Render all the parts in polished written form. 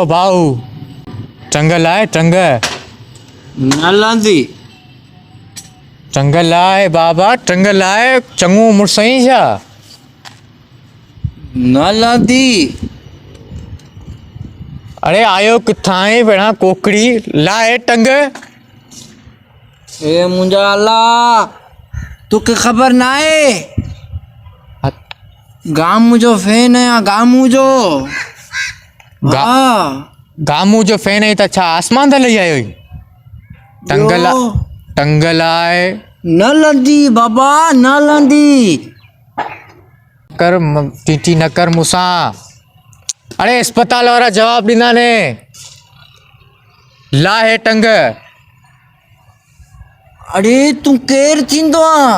ओ भाऊ टंग लाए टंग न लांदी टंग लाए बाबा टंग लाए चङो मुड़सई छा न लांदी। अरे आयो किथां आहे भेणा कोकड़ी लाए टंग। ए मुंहिंजा अल्लाह तोखे ख़बर न आहे गामू जो फैन आहियां गामू जो। हा गामू जो फैन है त छा आसमान ते लही आयो ही टंग ला टंग लाए न लंदी बाबा न लंदी। कर टीटी न कर मूंसां। अरे अस्पताल वारा जवाब ॾींदा ने लाहे टंग। अरे तूं केरु थींदो आहे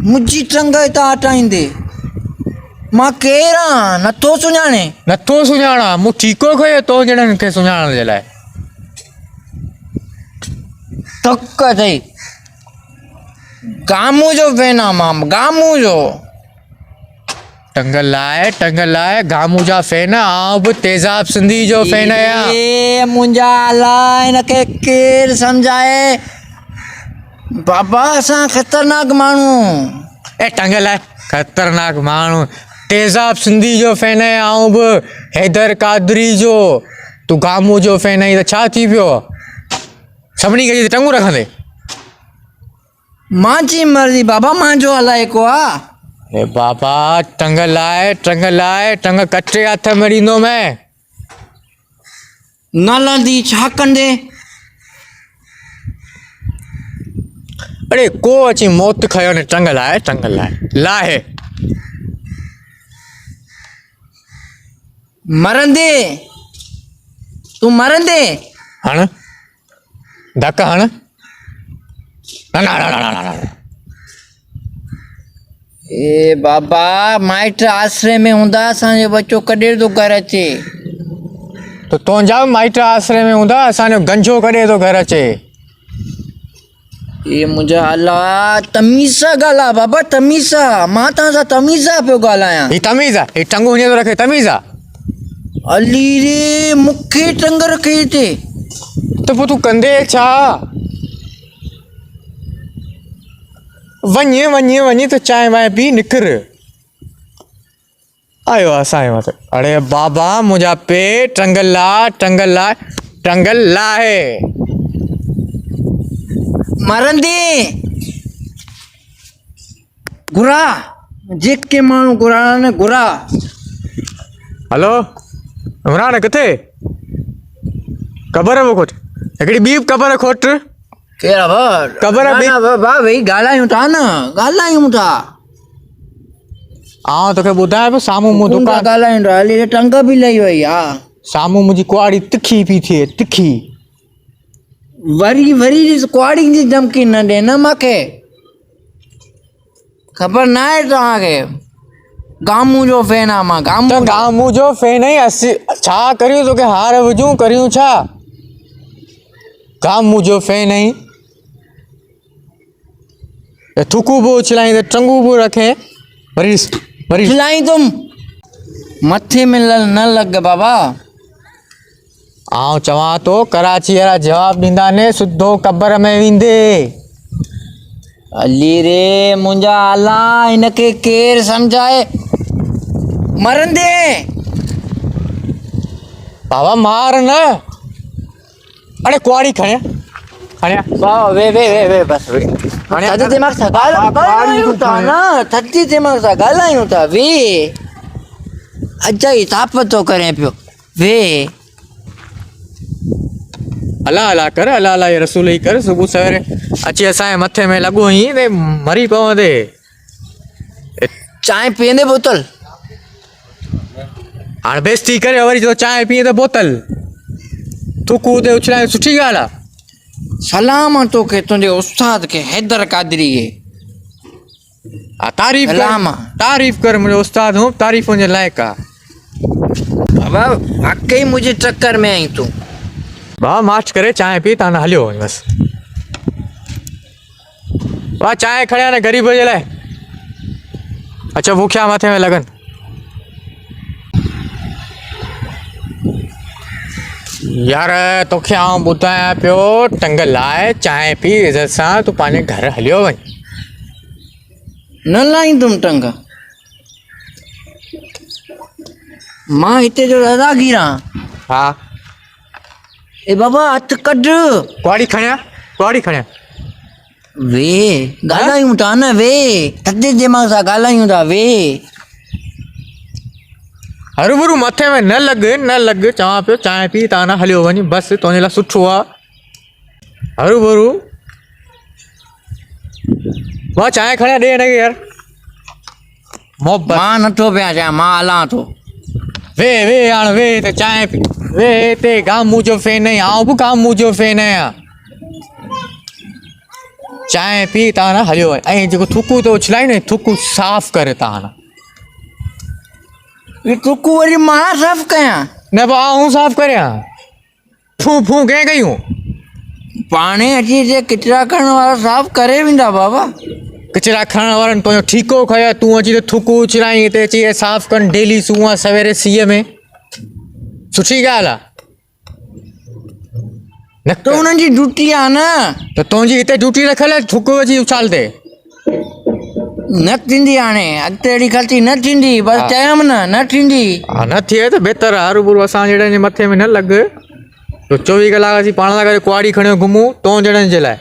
मुंहिंजी टंग हितां हटाईंदे। मां केरु आहियां नथो सुञाणे। नथो सुञाणा मूं ठीको खयो तो ॼणनि खे सुञाणण जे लाइ। टक अथई गामू जो फैन आहियां मां गामू जो। टंग लाए गामू जा फैन आउं बि तेज़ाब सिंधी जो फैन आहियां। ए मुंहिंजा अलाह हिनखे केरु सम्झाए बाबा असां ख़तरनाक माण्हू। ए टंग लाए ख़तरनाक माण्हू तेज़ाब सिंधी जो फैन आहियां आउं बि हैदर कादरी जो। तू गामू जो फैन आहीं त छा थी पियो सभिनी खे टंगू रखंदे। मुंहिंजी मर्ज़ी बाबा मुंहिंजो अलाए को आहे। ए बाबा टंग लाए टंग कटे हथ में ॾींदो मैं। न लंदी छा कंदे। अरे को अची मौत खयो ने टंग लाए लाहे। मरंदे तूं मरंदे हण धक हण न। ए बाबा माइट आसरे में हूंदा असांजो बच्चो कॾहिं थो घर अचे। तो तुंहिंजा माइट आसरे में हूंदा असांजो गंजो कॾहिं थो घर अचे। ए मुंहिंजा अलाह तमीज़ सां ॻाल्हाए बाबा तमीज़ सां मां तव्हां सां तमीज़ सां पियो ॻाल्हायां। ही तमीज़ आहे ही टंगू हीअं थो रखे तमीज़ आहे। अली रे मूंखे टंग रखे हिते त पोइ तूं कंदे छा वञ त चांहि वांहि पी निकिर। आयो असांजे मथे अड़े बाबा मुंहिंजा पे टंग लाहे। मरंदे घुरा जेके माण्हू घुराइणा न घुरा। हलो इमरान किथे क़बर में खोट हिकिड़ी ॿी क़बर खोट। कहिड़ा क़बर भाउ भई ॻाल्हायूं था न ॻाल्हायूं था। आउं तोखे ॿुधायां पियो साम्हूं मूं दुकान ॻाल्हायूं था हली टंग बि लही वई हा। साम्हूं मुंहिंजी कुआड़ी तिखी पई थिए तिखी। वरी कुआड़ी जी धमकी न ॾे न मूंखे ख़बर न आहे तव्हांखे गामू जो फैन आहियां मां गामू जो फैन आई असी छा करियूं तोखे हार विझूं करियूं छा गामू जो फैन आई थुकू बि उछलाई त टंगू बि रखे वरी खिलाई तुम मथे में न लॻ बाबा। आउं चवां थो कराची वारा जवाब ॾींदा ने सिधो क़बर में वेंदे। अली रे मुंहिंजा अलाह हिनखे केरु सम्झाए मरंदे बाबा मार न। अरे कुआड़ी खणिया बाबा वे बस थधे दिमाग़ सां ॻाल्हायूं था न थधी दिमाग़ सां ॻाल्हायूं था वे अजाई ताप थो करे पियो वे। अला कर अला रसूल ई कर सुबुह सवेरे अची असांजे मथे में लॻो हुई ते मरी पवंदे। चांहि पीअंदे बोतल हाणे बेइज़ती करे वरी जो चांहि पीए त बोतल थुकू ते उछलाए सुठी ॻाल्हि आहे। सलाम आहे तोखे तुंहिंजे उस्ताद खे हैदर कादरी खे तारीफ़ कर मुंहिंजो उस्ताद हूं तारीफ़ जे लाइक़ु आहे। बाबा वाकई मुंहिंजे चक्कर में आई तूं बाबा मार्च करे चांहि पी तव्हां हलियो वञ बसि। वाह चांहि खणिया न ग़रीब जे लाइ अच्छा भूखिया मथे में लॻनि। यार तोखे आउं ॿुधायां पियो टंग लाए चांहि पी इज़त सां तूं पंहिंजे घर हलियो वञ। न लाईंदुमि टंग। मां हिते जो रारागीर आहियां। हा ए बाबा हथ कढ। कुआड़ी खणिया वे ॻाल्हायूं था न वे, थधे दिमाग़ सां ॻाल्हायूं था वे। हरूभरू मथे में न लॻ चवां पियो चांहि पी तां न हलियो वञ बसि तुंहिंजे लाइ सुठो आहे। हरूभरू मां चांहि खणिया ॾे हिनखे यार मोहबत। मां नथो पिया चाहियां, मां हलां थो। वे हाणे वे त चांहि पी वे हिते गामू जो फैन आहीं, आउं बि गामू जो फैन आहियां। चांहि पी तां न हलियो वञ ऐं जेको थुकू थो उछलाई न थुकू साफ़ करे तां न। ये तुकू वरी मां साफ़ कयां? न पोइ आउं साफ़ करियां? फूं कंहिं कयूं? पाणे अची हिते किचिरा खणण वारा साफ़ करे वेंदा बाबा। किचिरा खणण वारनि तुंहिंजो ठीको खयो, तूं अची त थुकू उछलाई हिते अची साफ़ कनि डेली सुबुह सवेरे सीअ में, सुठी ॻाल्हि आहे न? त हुननि जी ड्यूटी आहे न। त तुंहिंजी हिते ड्यूटी रखियल आहे थुकू अची उछालते? न थींदी हाणे अॻिते अहिड़ी ग़लती न थींदी, बसि चयमि न थींदी। हा न थिए त बहितर आहे। हरूभरू असां जहिड़नि जे मथे में न लॻ। तो 24 कलाक असीं पाण सां गॾु कुआड़ी खणी घुमूं तो जणनि जे लाइ।